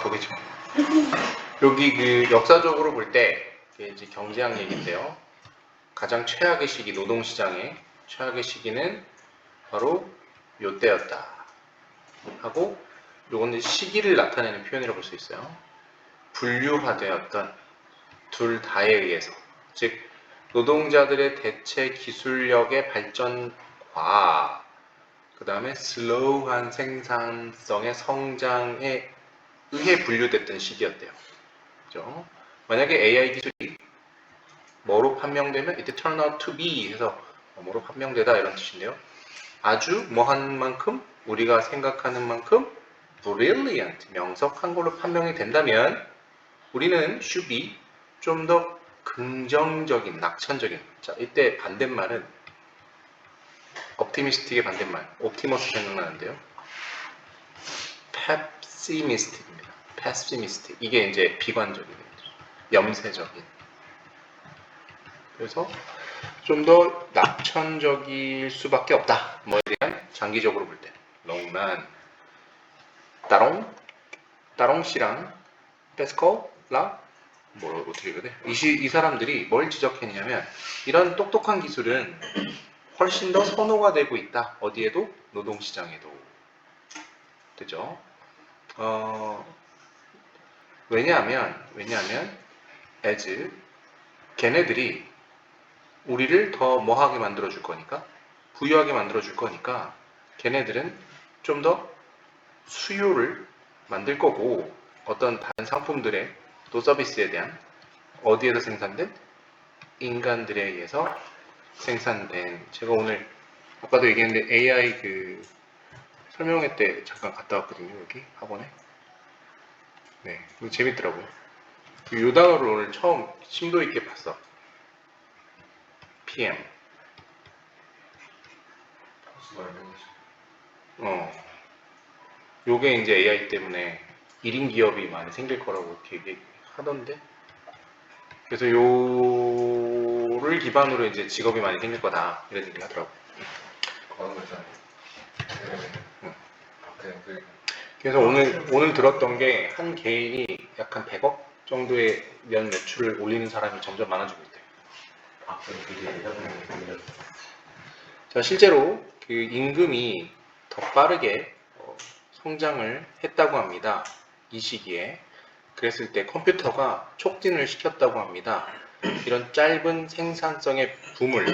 보겠죠. 여기 그 역사적으로 볼 때 이제 경제학 얘기인데요. 가장 최악의 시기, 노동시장의 최악의 시기는 바로 요때였다 하고, 요건 시기를 나타내는 표현이라고 볼 수 있어요. 분류화되었던 둘 다에 의해서, 즉 노동자들의 대체 기술력의 발전과 그 다음에 슬로우한 생산성의 성장에 의해 분류됐던 시기였대요. 그죠? 만약에 AI 기술이 뭐로 판명되면 it turn out to be 해서 뭐로 판명되다 이런 뜻인데요. 아주 뭐한 만큼, 우리가 생각하는 만큼 brilliant, 명석한 걸로 판명이 된다면 우리는 should be 좀 더 긍정적인, 낙천적인, 자 이때 반대말은 optimistic의 반대말 optimus 생각나는데요. pessimistic입니다. pessimistic, 이게 이제 비관적인, 염세적인. 그래서 좀 더 낙천적일 수밖에 없다. 뭐에 대한 장기적으로 볼 때. 롱란, 따롱 씨랑 페스코랑 뭐 어떻게 읽어야 돼? 이 사람들이 뭘 지적했냐면 이런 똑똑한 기술은 훨씬 더 선호가 되고 있다. 어디에도? 노동시장에도. 되죠? 왜냐하면 as 걔네들이 우리를 더 뭐하게 만들어줄 거니까, 부유하게 만들어줄 거니까 걔네들은 좀 더 수요를 만들 거고, 어떤 다른 상품들의 또 서비스에 대한, 어디에서 생산된? 인간들에 의해서 생산된. 제가 오늘 아까도 얘기했는데 AI 그 설명회 때 잠깐 갔다 왔거든요. 여기 학원에. 네, 이거 재밌더라고요. 요 단어를 오늘 처음 심도 있게 봤어. PM. 요게 이제 AI 때문에 1인 기업이 많이 생길 거라고 이렇게 얘기하던데. 그래서 요를 기반으로 이제 직업이 많이 생길 거다 이런 얘기를 하더라고. 그래서 오늘 들었던 게 한 개인이 약 한 100억 정도의 연 매출을 올리는 사람이 점점 많아지고 있대요. 자, 실제로 그 임금이 더 빠르게 성장을 했다고 합니다. 이 시기에. 그랬을 때 컴퓨터가 촉진을 시켰다고 합니다. 이런 짧은 생산성의 붐을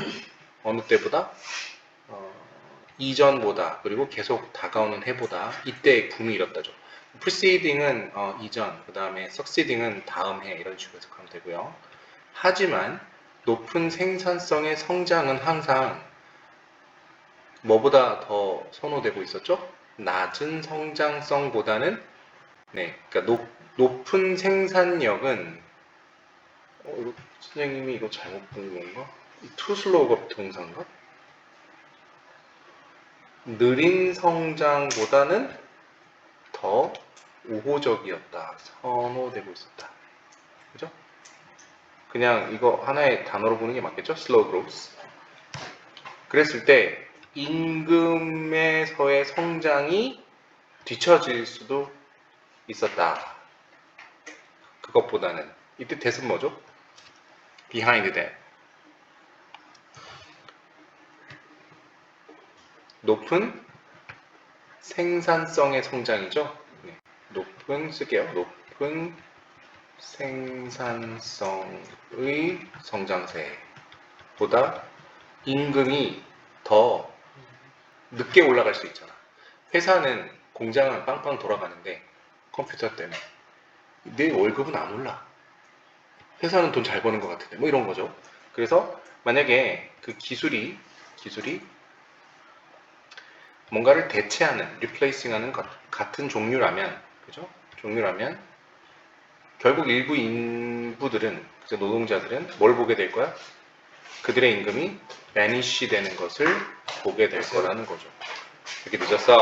어느 때보다 이전보다, 그리고 계속 다가오는 해보다 이때 붐이 일었다죠. preceding은 이전, 그 다음에 succeeding은 다음 해, 이런 식으로 해석하면 되고요. 하지만 높은 생산성의 성장은 항상 뭐보다 더 선호되고 있었죠? 낮은 성장성보다는, 네, 그러니까 높은 생산력은 선생님이 이거 잘못 본 건가? 투슬로우가 동사인가? 느린 성장보다는 더 우호적이었다, 선호되고 있었다. 그죠? 그냥 이거 하나의 단어로 보는 게 맞겠죠? slow growth. 그랬을 때 임금에서의 성장이 뒤처질 수도 있었다. 그것보다는. 이때 대은 뭐죠? behind that. 높은 생산성의 성장이죠. 네. 쓸게요. 높은 생산성의 성장세보다 임금이 더 늦게 올라갈 수 있잖아. 회사는, 공장은 빵빵 돌아가는데 컴퓨터 때문에 내 월급은 안 올라. 회사는 돈 잘 버는 것 같은데, 뭐 이런 거죠. 그래서 만약에 그 기술이 뭔가를 대체하는, replacing하는 같은 종류라면, 그죠? 종류라면 결국 일부 인부들은, 노동자들은 뭘 보게 될 거야? 그들의 임금이 vanish 되는 것을 보게 될 거라는 거죠. 이렇게 늦었어.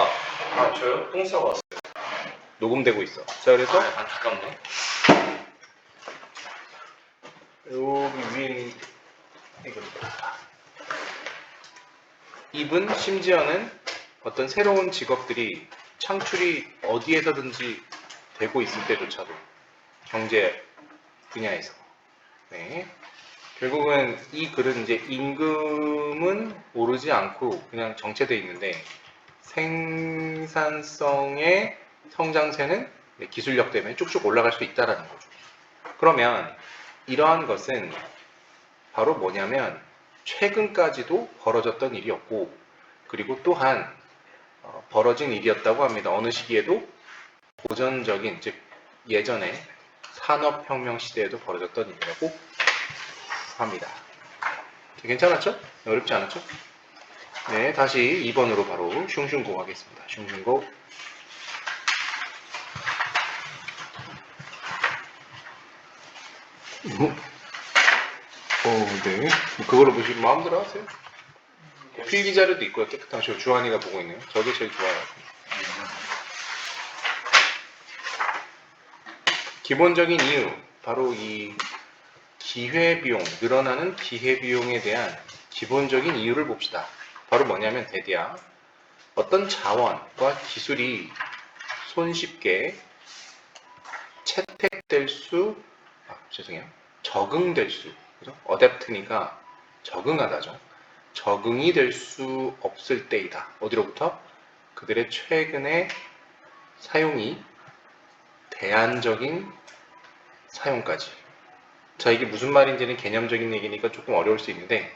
아, 저요? 똥 싸고 왔어요. 녹음되고 있어. 자, 그래서 안타깝네. 여기 위에 이거 입은, 심지어는 어떤 새로운 직업들이 창출이 어디에서든지 되고 있을 때조차도 경제 분야에서 네. 결국은 이 글은 이제 임금은 오르지 않고 그냥 정체되어 있는데 생산성의 성장세는 기술력 때문에 쭉쭉 올라갈 수 있다라는 거죠. 그러면 이러한 것은 바로 뭐냐면 최근까지도 벌어졌던 일이었고 그리고 또한 벌어진 일이었다고 합니다. 어느 시기에도 고전적인 즉 예전에 산업혁명 시대에도 벌어졌던 일이라고 합니다. 괜찮았죠? 어렵지 않았죠? 네, 다시 2번으로 바로 슝슝고 하겠습니다. 슝슝고. 네. 그걸로 보시면 마음대로 하세요. 필기 자료도 있고요. 깨끗한 저 주한이가 보고 있네요. 저게 제일 좋아요. 기본적인 이유, 바로 이 기회비용, 늘어나는 기회비용에 대한 기본적인 이유를 봅시다. 바로 뭐냐면 대디야. 어떤 자원과 기술이 손쉽게 채택될 수, 적응될 수, 그죠? 어댑트니까 적응하다죠. 적응이 될 수 없을 때이다. 어디로부터? 그들의 최근의 사용이 대안적인 사용까지. 자, 이게 무슨 말인지는 개념적인 얘기니까 조금 어려울 수 있는데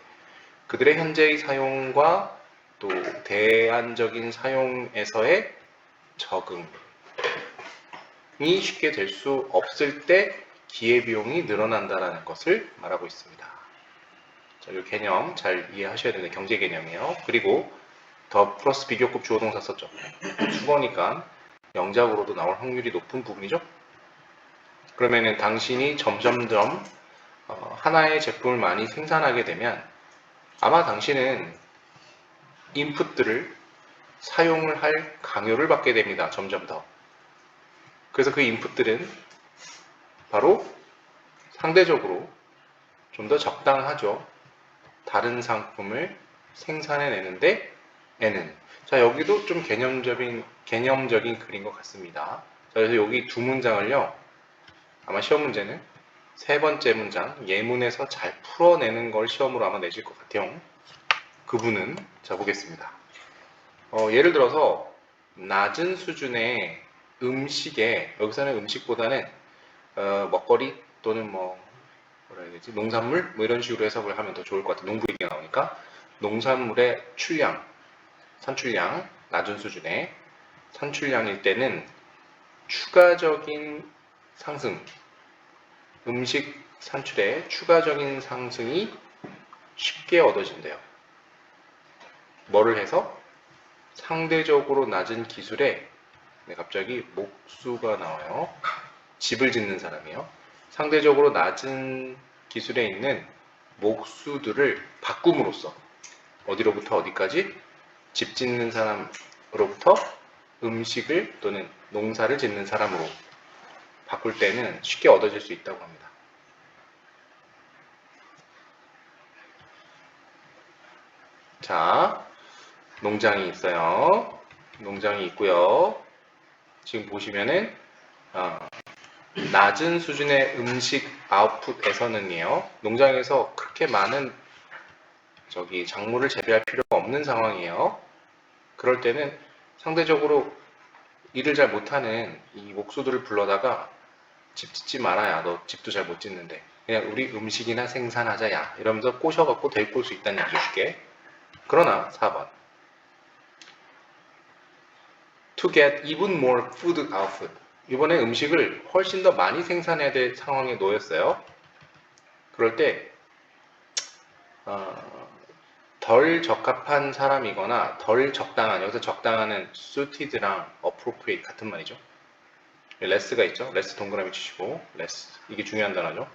그들의 현재의 사용과 또 대안적인 사용에서의 적응이 쉽게 될 수 없을 때 기회비용이 늘어난다는 것을 말하고 있습니다. 자, 이 개념 잘 이해하셔야 되는 경제 개념이에요. 그리고 더 플러스 비교급 주어동사 썼죠. 수거니까 영작으로도 나올 확률이 높은 부분이죠. 그러면은 당신이 점점점 하나의 제품을 많이 생산하게 되면 아마 당신은 인풋들을 사용을 할 강요를 받게 됩니다. 점점 더. 그래서 그 인풋들은 바로 상대적으로 좀 더 적당하죠. 다른 상품을 생산해내는데 에는. 자, 여기도 좀 개념적인 글인 것 같습니다. 자, 그래서 여기 두 문장을요. 아마 시험 문제는 세 번째 문장 예문에서 잘 풀어내는 걸 시험으로 아마 내실 것 같아요. 그분은 자 보겠습니다. 예를 들어서 낮은 수준의 음식에 여기서는 음식보다는 먹거리 또는 뭐라 해야 되지 농산물 뭐 이런 식으로 해석을 하면 더 좋을 것 같아요. 농부 얘기가 나오니까 농산물의 출량, 산출량 낮은 수준의 산출량일 때는 추가적인 상승, 음식 산출의 추가적인 상승이 쉽게 얻어진대요. 뭐를 해서? 상대적으로 낮은 기술에 갑자기 목수가 나와요. 집을 짓는 사람이에요. 상대적으로 낮은 기술에 있는 목수들을 바꿈으로써 어디로부터 어디까지? 집 짓는 사람으로부터 음식을 또는 농사를 짓는 사람으로 바꿀 때는 쉽게 얻어질 수 있다고 합니다. 자, 농장이 있어요. 농장이 있고요. 지금 보시면은 낮은 수준의 음식 아웃풋에서는요. 농장에서 그렇게 많은 작물을 재배할 필요가 없는 상황이에요. 그럴 때는 상대적으로 일을 잘 못하는 이 목수들을 불러다가 집 짓지 말아야 너 집도 잘 못 짓는데 그냥 우리 음식이나 생산하자야 이러면서 꼬셔갖고 데리고 올 수 있다는 얘기죠. 쉽게. 그러나 4번 To get even more food output 이번에 음식을 훨씬 더 많이 생산해야 될 상황에 놓였어요. 그럴 때 덜 적합한 사람이거나 덜 적당한, 여기서 적당한은 suited랑 appropriate 같은 말이죠. less가 있죠. less 동그라미 치시고 less 이게 중요한 단어죠.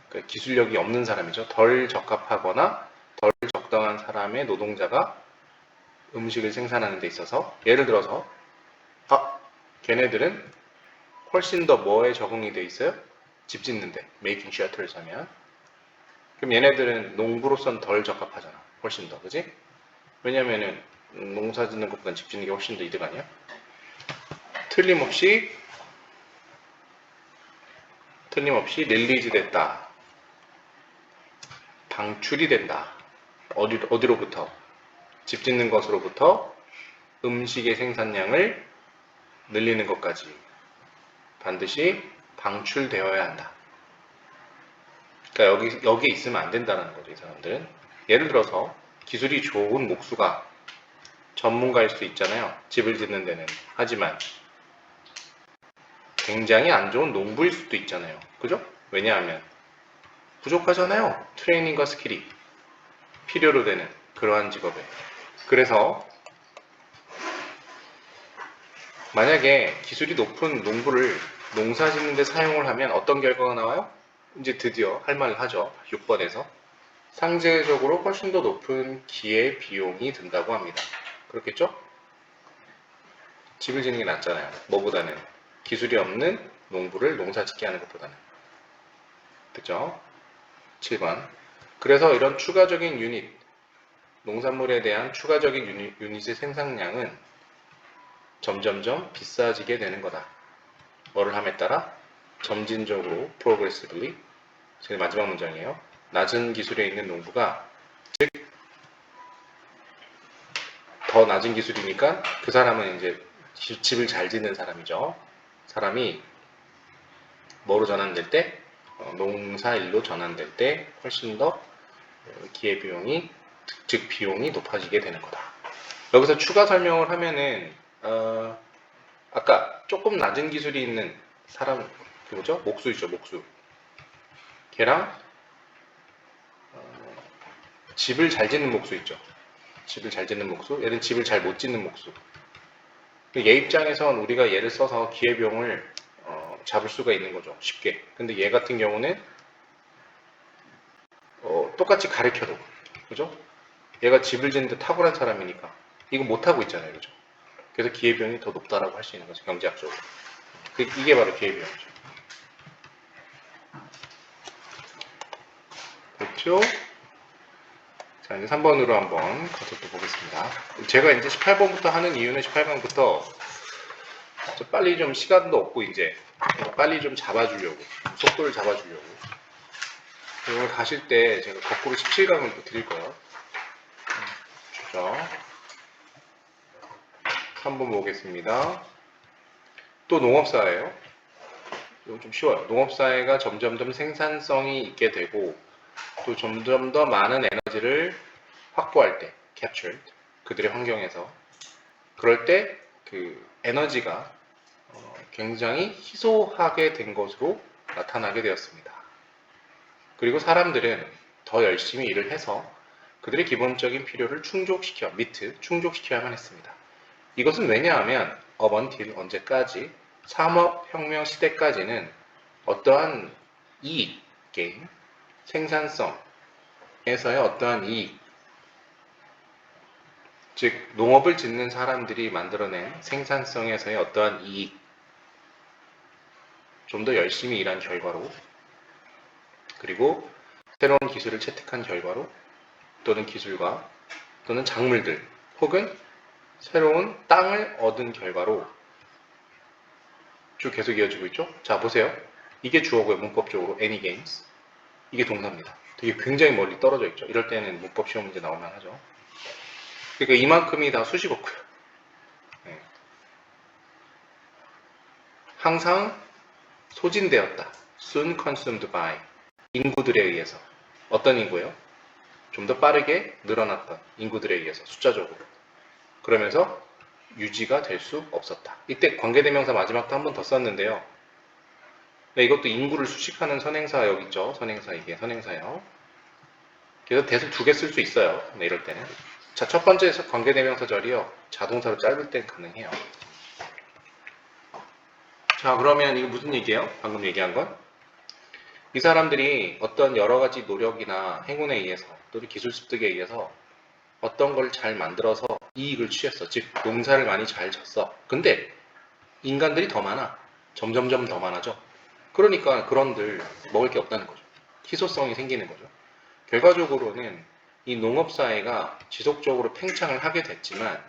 그러니까 기술력이 없는 사람이죠. 덜 적합하거나 덜 적당한 사람의 노동자가 음식을 생산하는 데 있어서 예를 들어서 걔네들은 훨씬 더 뭐에 적응이 돼 있어요? 집 짓는데 making shelters 하면 그럼 얘네들은 농부로선 덜 적합하잖아. 훨씬 더, 그지? 왜냐면은 농사 짓는 것보다 집 짓는 게 훨씬 더 이득 아니야? 틀림없이 틀림없이 릴리즈 됐다. 방출이 된다. 어디로부터? 집 짓는 것으로부터 음식의 생산량을 늘리는 것까지 반드시 방출되어야 한다. 그러니까 여기에 있으면 안 된다는 거죠, 이 사람들은. 예를 들어서 기술이 좋은 목수가 전문가일 수 있잖아요. 집을 짓는 데는. 하지만 굉장히 안 좋은 농부일 수도 있잖아요. 그죠? 왜냐하면 부족하잖아요. 트레이닝과 스킬이 필요로 되는 그러한 직업에. 그래서 만약에 기술이 높은 농부를 농사 짓는 데 사용을 하면 어떤 결과가 나와요? 이제 드디어 할 말을 하죠. 6번에서. 상대적으로 훨씬 더 높은 기회 비용이 든다고 합니다. 그렇겠죠? 집을 짓는 게 낫잖아요. 뭐보다는 기술이 없는 농부를 농사 짓게 하는 것보다는. 그죠? 7번. 그래서 이런 추가적인 유닛, 농산물에 대한 추가적인 유닛의 생산량은 점점점 비싸지게 되는 거다. 뭐를 함에 따라? 점진적으로 progressively, 제일 마지막 문장이에요. 낮은 기술에 있는 농부가, 즉 더 낮은 기술이니까 그 사람은 이제 집을 잘 짓는 사람이죠. 사람이 뭐로 전환될 때? 농사일로 전환될 때 훨씬 더 기회비용이, 즉 비용이 높아지게 되는 거다. 여기서 추가 설명을 하면은 아까 조금 낮은 기술이 있는 사람, 그거죠? 목수이죠, 목수. 걔랑 집을 잘 짓는 목수 있죠. 집을 잘 짓는 목수, 얘는 집을 잘 못 짓는 목수. 얘 입장에선 우리가 얘를 써서 기회비용을 잡을 수가 있는 거죠, 쉽게. 근데 얘 같은 경우는 똑같이 가르쳐도, 그죠? 얘가 집을 짓는데 탁월한 사람이니까 이거 못하고 있잖아요, 그죠? 그래서 기회비용이 더 높다라고 할 수 있는 거죠, 경제학적으로. 이게 바로 기회비용이죠. 됐죠? 자, 이제 3번으로 한번 가서 또 보겠습니다. 제가 이제 18번부터 하는 이유는 18번부터 빨리 좀 시간도 없고 이제 빨리 좀 잡아주려고, 속도를 잡아주려고. 오늘 가실 때 제가 거꾸로 17강을 또 드릴 거예요. 주죠. 3번 보겠습니다. 또 농업사예요. 이거 좀 쉬워요. 농업사회가 점점점 생산성이 있게 되고 또 점점 더 많은 에너지를 확보할 때, captured, 그들의 환경에서 그럴 때 그 에너지가 굉장히 희소하게 된 것으로 나타나게 되었습니다. 그리고 사람들은 더 열심히 일을 해서 그들의 기본적인 필요를 충족시켜야만 했습니다. 이것은 왜냐하면 up until 언제까지? 산업혁명 시대까지는 어떠한 이익, 게임, 생산성에서의 어떠한 이익, 즉 농업을 짓는 사람들이 만들어낸 생산성에서의 어떠한 이익, 좀 더 열심히 일한 결과로, 그리고 새로운 기술을 채택한 결과로, 또는 기술과 또는 작물들 혹은 새로운 땅을 얻은 결과로 쭉 계속 이어지고 있죠. 자, 보세요. 이게 주어고요. 문법적으로 any gains. 이게 동사입니다. 되게 굉장히 멀리 떨어져 있죠. 이럴 때는 문법 시험 문제 나오면 하죠. 그러니까 이만큼이 다 수식어고요. 네. 항상 소진되었다. soon consumed by. 인구들에 의해서. 어떤 인구예요? 좀 더 빠르게 늘어났던 인구들에 의해서 숫자적으로. 그러면서 유지가 될 수 없었다. 이때 관계대명사 마지막도 한 번 더 썼는데요. 네, 이것도 인구를 수식하는 선행사역 있죠. 선행사, 이게 선행사역. 그래서 대수 2개 쓸 수 있어요. 네, 이럴 때는. 자, 첫 번째 관계대명사절이요. 자동사로 짧을 땐 가능해요. 자, 그러면 이거 무슨 얘기예요? 방금 얘기한 건? 이 사람들이 어떤 여러 가지 노력이나 행운에 의해서 또는 기술 습득에 의해서 어떤 걸 잘 만들어서 이익을 취했어. 즉 농사를 많이 잘 졌어. 근데 인간들이 더 많아. 점점점 더 많아져. 그러니까 그런들 먹을 게 없다는 거죠. 희소성이 생기는 거죠. 결과적으로는 이 농업사회가 지속적으로 팽창을 하게 됐지만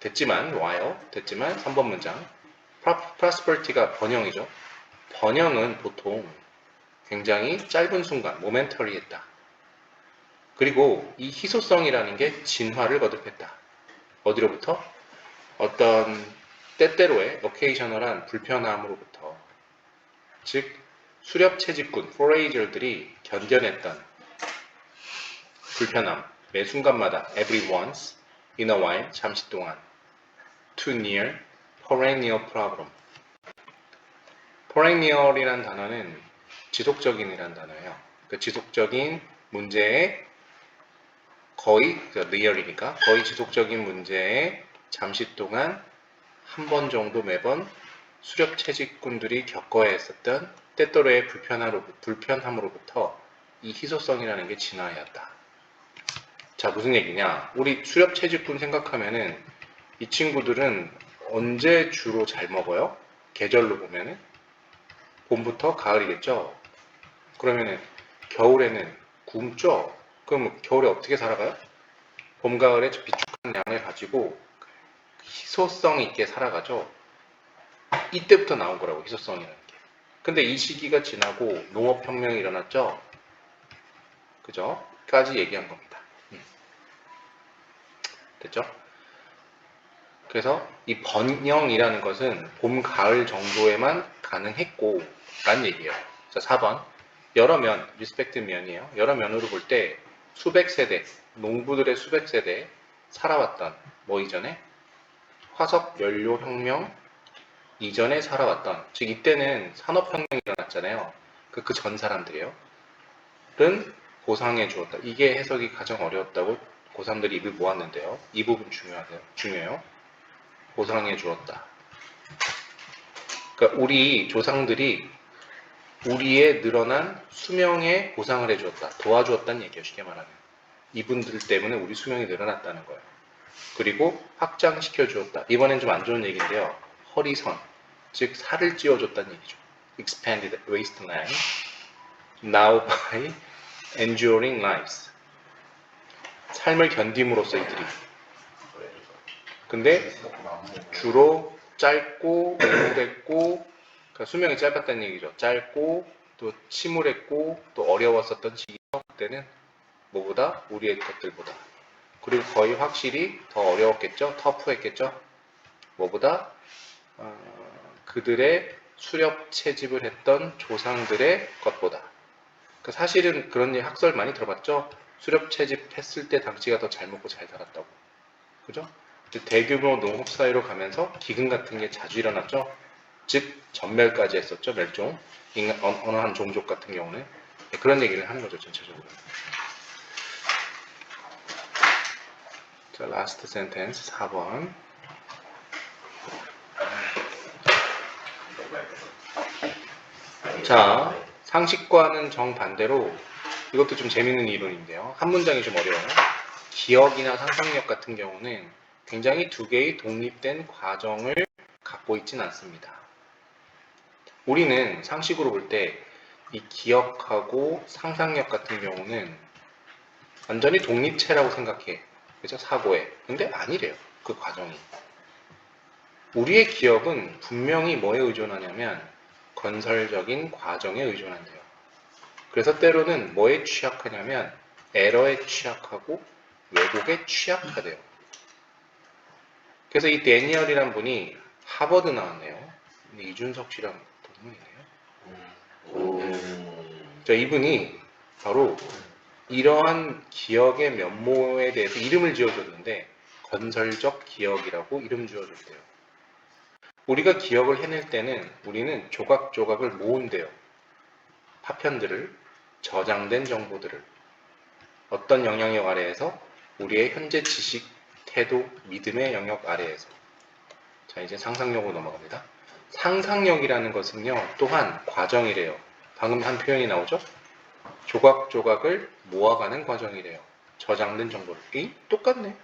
3번 문장 prosperity가 번영이죠. 번영은 보통 굉장히 짧은 순간, 모멘터리했다. 그리고 이 희소성이라는 게 진화를 거듭했다. 어디로부터? 어떤 때때로의 어케이셔널한 불편함으로부터. 즉 수렵 채집꾼, 포레이저들이 견뎌냈던 불편함, 매 순간마다 every once, in a while, 잠시 동안 too near, perennial problem. perennial이란 단어는 지속적인이란 단어예요. 그 지속적인 문제에 거의 리얼이니까 거의 지속적인 문제에 잠시 동안 한 번 정도 매번 수렵 채집꾼들이 겪어야 했었던 때때로의 불편함으로부터 이 희소성이라는 게 진화해왔다. 자, 무슨 얘기냐? 우리 수렵 채집꾼 생각하면은 이 친구들은 언제 주로 잘 먹어요? 계절로 보면은 봄부터 가을이겠죠? 그러면은 겨울에는 굶죠? 그럼 겨울에 어떻게 살아가요? 봄, 가을에 비축한 양을 가지고 희소성 있게 살아가죠? 이때부터 나온 거라고, 희소성이라는 게. 근데 이 시기가 지나고 농업혁명이 일어났죠? 그죠? 까지 얘기한 겁니다. 됐죠? 그래서 이 번영이라는 것은 봄, 가을 정도에만 가능했고 라는 얘기예요. 자, 4번. 여러 면, 리스펙트 면이에요. 여러 면으로 볼 때 수백 세대, 농부들의 수백 세대 살아왔던 뭐 이전에? 화석 연료 혁명 이전에 살아왔던, 즉 이때는 산업혁명이 일어났잖아요. 그 전 사람들이에요. 는 보상해 주었다. 이게 해석이 가장 어려웠다고 고3들이 입을 모았는데요. 이 부분 중요해요. 보상해 주었다. 그러니까 우리 조상들이 우리의 늘어난 수명에 보상을 해주었다. 도와주었다는 얘기예요. 쉽게 말하면. 이분들 때문에 우리 수명이 늘어났다는 거예요. 그리고 확장시켜 주었다. 이번엔 좀 안 좋은 얘기인데요. 허리선, 즉 살을 찌워줬다는 얘기죠. Expanded waistline, now by enduring lives. 삶을 견딤으로써 이들이. 근데 주로 짧고 우울했고, 그러니까 수명이 짧았다는 얘기죠. 짧고 또 침울했고 또 어려웠었던 시기죠. 그때는 뭐보다? 우리의 것들보다. 그리고 거의 확실히 더 어려웠겠죠. 터프했겠죠. 뭐보다? 그들의 수렵 채집을 했던 조상들의 것보다. 그러니까 사실은 그런 학설 많이 들어봤죠. 수렵 채집했을 때 당시가 더 잘 먹고 잘 살았다고. 그죠? 대규모 농업 사회로 가면서 기근 같은 게 자주 일어났죠. 즉 전멸까지 했었죠. 멸종. 어느 한 종족 같은 경우는 그런 얘기를 하는 거죠. 전체적으로. 자, last sentence 4번. 자, 상식과는 정반대로 이것도 좀 재밌는 이론인데요. 한 문장이 좀 어려워요. 기억이나 상상력 같은 경우는 굉장히 두 개의 독립된 과정을 갖고 있진 않습니다. 우리는 상식으로 볼 때 이 기억하고 상상력 같은 경우는 완전히 독립체라고 생각해. 그죠? 사고에. 근데 아니래요. 그 과정이. 우리의 기억은 분명히 뭐에 의존하냐면 건설적인 과정에 의존한대요. 그래서 때로는 뭐에 취약하냐면 에러에 취약하고 왜곡에 취약하대요. 그래서 이 데니얼이란 분이 하버드 나왔네요. 근데 이준석 씨랑 동문이네요. 자, 이분이 바로 이러한 기억의 면모에 대해서 이름을 지어줬는데 건설적 기억이라고 이름 지어줬대요. 우리가 기억을 해낼 때는 우리는 조각조각을 모은대요. 파편들을, 저장된 정보들을 어떤 영향력 아래에서 우리의 현재 지식, 태도, 믿음의 영역 아래에서. 자, 이제 상상력으로 넘어갑니다. 상상력이라는 것은요 또한 과정이래요. 방금 한 표현이 나오죠? 조각조각을 모아가는 과정이래요. 저장된 정보를. 똑같네.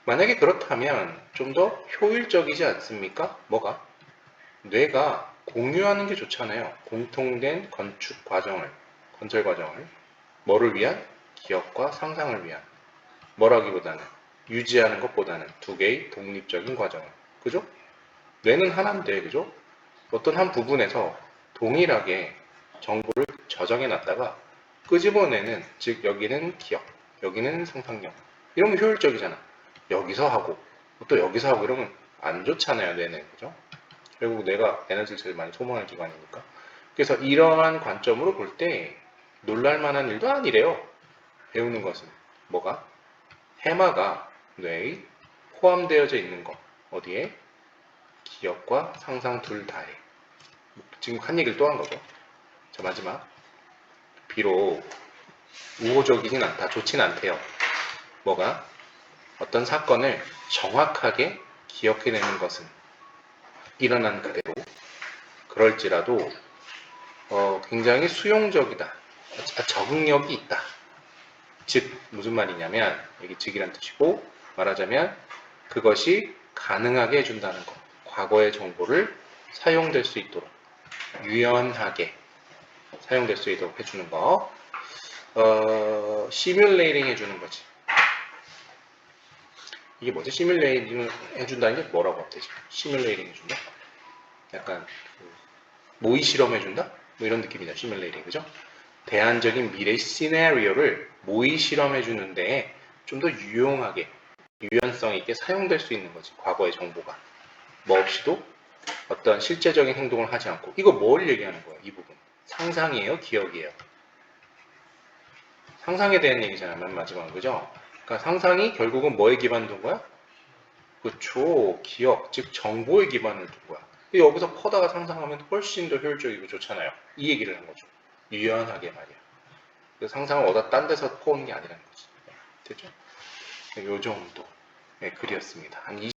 만약에 그렇다면 좀 더 효율적이지 않습니까? 뭐가? 뇌가 공유하는 게 좋잖아요. 공통된 건축 과정을, 건설 과정을. 뭐를 위한? 기억과 상상을 위한. 뭐라기보다는, 유지하는 것보다는 두 개의 독립적인 과정을. 그죠? 뇌는 하나인데, 그죠? 어떤 한 부분에서 동일하게 정보를 저장해 놨다가 끄집어내는, 즉 여기는 기억, 여기는 상상력, 이러면 효율적이잖아. 여기서 하고 또 여기서 하고 이러면 안 좋잖아요, 뇌는. 그죠? 결국 내가 에너지를 제일 많이 소모하는 기관이니까. 그래서 이러한 관점으로 볼 때 놀랄만한 일도 아니래요. 배우는 것은 뭐가? 해마가 뇌에 포함되어져 있는 것. 어디에? 기억과 상상 둘 다에. 지금 한 얘기를 또 한 거죠. 자, 마지막. 비록 우호적이진 않다, 좋진 않대요. 뭐가? 어떤 사건을 정확하게 기억해내는 것은 일어난 그대로, 그럴지라도 굉장히 수용적이다, 적응력이 있다. 즉 무슨 말이냐면, 여기 즉이란 뜻이고, 말하자면 그것이 가능하게 해준다는 것. 과거의 정보를 사용될 수 있도록 유연하게 사용될 수 있도록 해주는 거. 시뮬레이팅 해주는 거지. 이게 뭐지? 시뮬레이팅 해준다는 게 뭐라고 하면 되지? 시뮬레이팅 해준다? 약간 모의 실험 해준다? 뭐 이런 느낌이죠. 시뮬레이팅, 그죠? 대안적인 미래 시나리오를 모의 실험해 주는데 좀 더 유용하게, 유연성 있게 사용될 수 있는 거지. 과거의 정보가 뭐 없이도 어떤 실제적인 행동을 하지 않고. 이거 뭘 얘기하는 거예요? 이 부분 상상이에요, 기억이에요? 상상에 대한 얘기잖아요, 맨 마지막은. 그죠? 그러니까 상상이 결국은 뭐에 기반둔 거야? 그쵸, 기억, 즉 정보에 기반을 둔 거야. 여기서 퍼다가 상상하면 훨씬 더 효율적이고 좋잖아요. 이 얘기를 한 거죠. 유연하게 말이야. 그래서 상상을 어디다 딴 데서 퍼오는 게 아니라는 거지. 됐죠? 요 정도 의 글이었습니다. 한